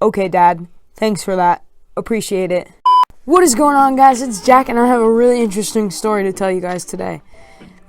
Okay, Dad. Thanks for that. Appreciate it. What is going on, guys? It's Jack, and I have a really interesting story to tell you guys today.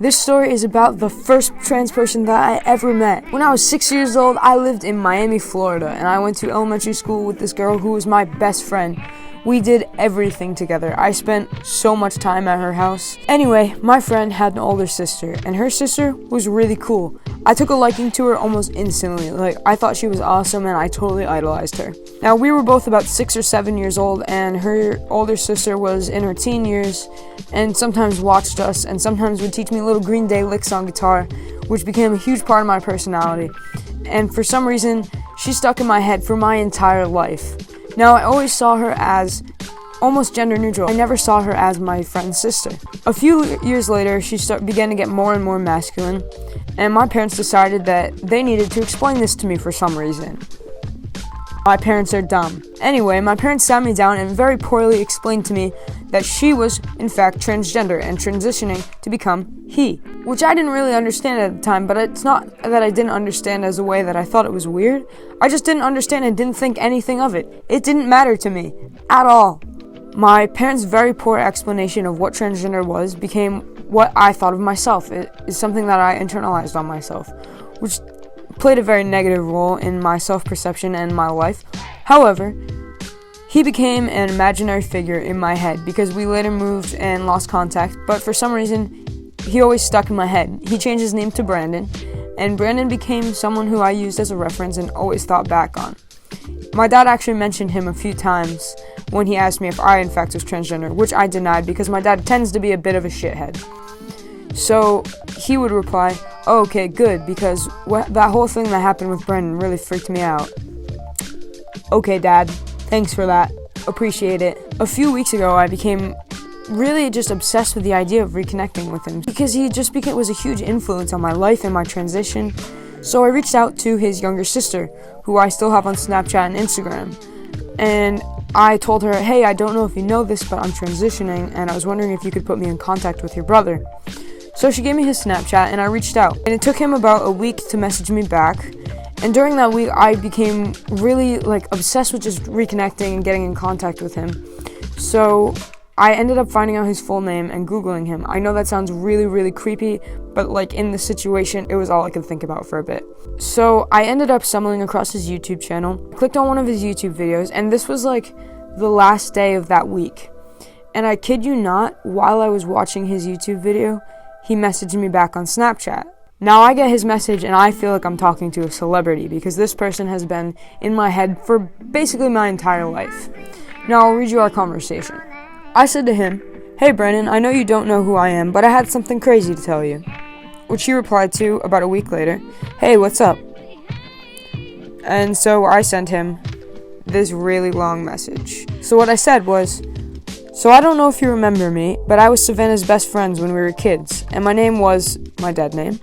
This story is about the first trans person that I ever met. When I was 6 years old, I lived in Miami, Florida, and I went to elementary school with this girl who was my best friend. We did everything together. I spent so much time at her house. Anyway, my friend had an older sister, and her sister was really cool. I took a liking to her almost instantly. I thought she was awesome, and I totally idolized her. Now, we were both about 6 or 7 years old, and her older sister was in her teen years, and sometimes watched us, and sometimes would teach me little Green Day licks on guitar, which became a huge part of my personality. And for some reason, she stuck in my head for my entire life. Now, I always saw her as almost gender neutral. I never saw her as my friend's sister. A few years later, she began to get more and more masculine, and my parents decided that they needed to explain this to me for some reason. My parents are dumb. Anyway, my parents sat me down and very poorly explained to me that she was, in fact, transgender and transitioning to become he, which I didn't really understand at the time, but it's not that I didn't understand as a way that I thought it was weird. I just didn't understand and didn't think anything of it. It didn't matter to me at all. My parents' very poor explanation of what transgender was became what I thought of myself. It is something that I internalized on myself, which played a very negative role in my self-perception and my life. However, he became an imaginary figure in my head because we later moved and lost contact, but for some reason, he always stuck in my head. He changed his name to Brandon, and Brandon became someone who I used as a reference and always thought back on. My dad actually mentioned him a few times when he asked me if I, in fact, was transgender, which I denied because my dad tends to be a bit of a shithead. So he would reply, "Oh, okay, good, because that whole thing that happened with Brandon really freaked me out." Okay, Dad. Thanks for that. Appreciate it. A few weeks ago, I became really just obsessed with the idea of reconnecting with him because he just was a huge influence on my life and my transition. So I reached out to his younger sister, who I still have on Snapchat and Instagram. And I told her, "Hey, I don't know if you know this, but I'm transitioning, and I was wondering if you could put me in contact with your brother." So she gave me his Snapchat, and I reached out. And it took him about a week to message me back. And during that week, I became really obsessed with just reconnecting and getting in contact with him. So I ended up finding out his full name and Googling him. I know that sounds really, really creepy, but in the situation, it was all I could think about for a bit. So I ended up stumbling across his YouTube channel, clicked on one of his YouTube videos, and this was the last day of that week. And I kid you not, while I was watching his YouTube video, he messaged me back on Snapchat. Now I get his message and I feel like I'm talking to a celebrity because this person has been in my head for basically my entire life. Now I'll read you our conversation. I said to him, "Hey Brennan, I know you don't know who I am, but I had something crazy to tell you." Which he replied to about a week later, "Hey, what's up?" And so I sent him this really long message. So what I said was, "So I don't know if you remember me, but I was Savannah's best friends when we were kids, and my name was my dead name.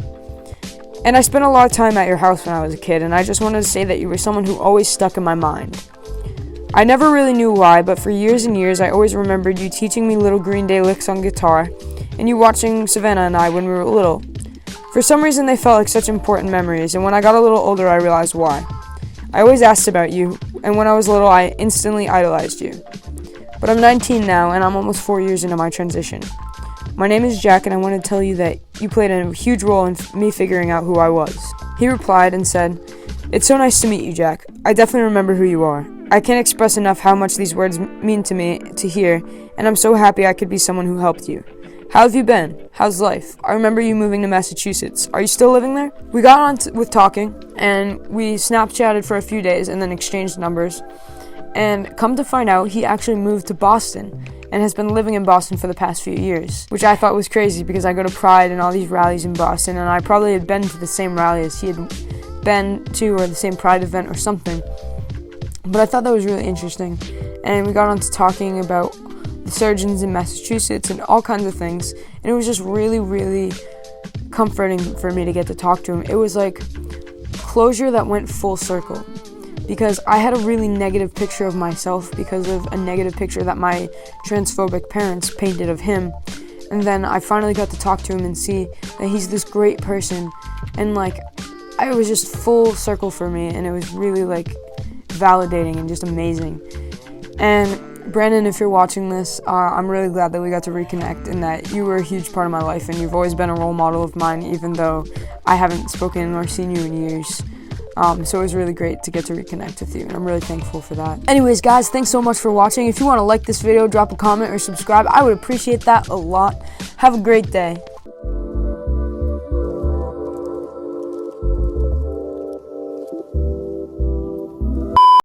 And I spent a lot of time at your house when I was a kid, and I just wanted to say that you were someone who always stuck in my mind. I never really knew why, but for years and years, I always remembered you teaching me little Green Day licks on guitar, and you watching Savannah and I when we were little. For some reason, they felt like such important memories, and when I got a little older, I realized why. I always asked about you, and when I was little, I instantly idolized you. But I'm 19 now, and I'm almost 4 years into my transition. My name is Jack, and I want to tell you that you played a huge role in me figuring out who I was." He replied and said, "It's so nice to meet you, Jack. I definitely remember who you are. I can't express enough how much these words mean to me to hear, and I'm so happy I could be someone who helped you. How have you been? How's life? I remember you moving to Massachusetts. Are you still living there?" We got on with talking, and we Snapchatted for a few days and then exchanged numbers. And come to find out, he actually moved to Boston and has been living in Boston for the past few years, which I thought was crazy because I go to Pride and all these rallies in Boston, and I probably had been to the same rally as he had been to, or the same Pride event or something. But I thought that was really interesting, and we got on to talking about the surgeons in Massachusetts and all kinds of things, and it was just really, really comforting for me to get to talk to him. It was like closure that went full circle, because I had a really negative picture of myself because of a negative picture that my transphobic parents painted of him. And then I finally got to talk to him and see that he's this great person. And it was just full circle for me, and it was really validating and just amazing. And Brandon, if you're watching this, I'm really glad that we got to reconnect and that you were a huge part of my life, and you've always been a role model of mine, even though I haven't spoken or seen you in years. So it was really great to get to reconnect with you, and I'm really thankful for that. Anyways, guys, thanks so much for watching. If you want to like this video, drop a comment or subscribe. I would appreciate that a lot. Have a great day.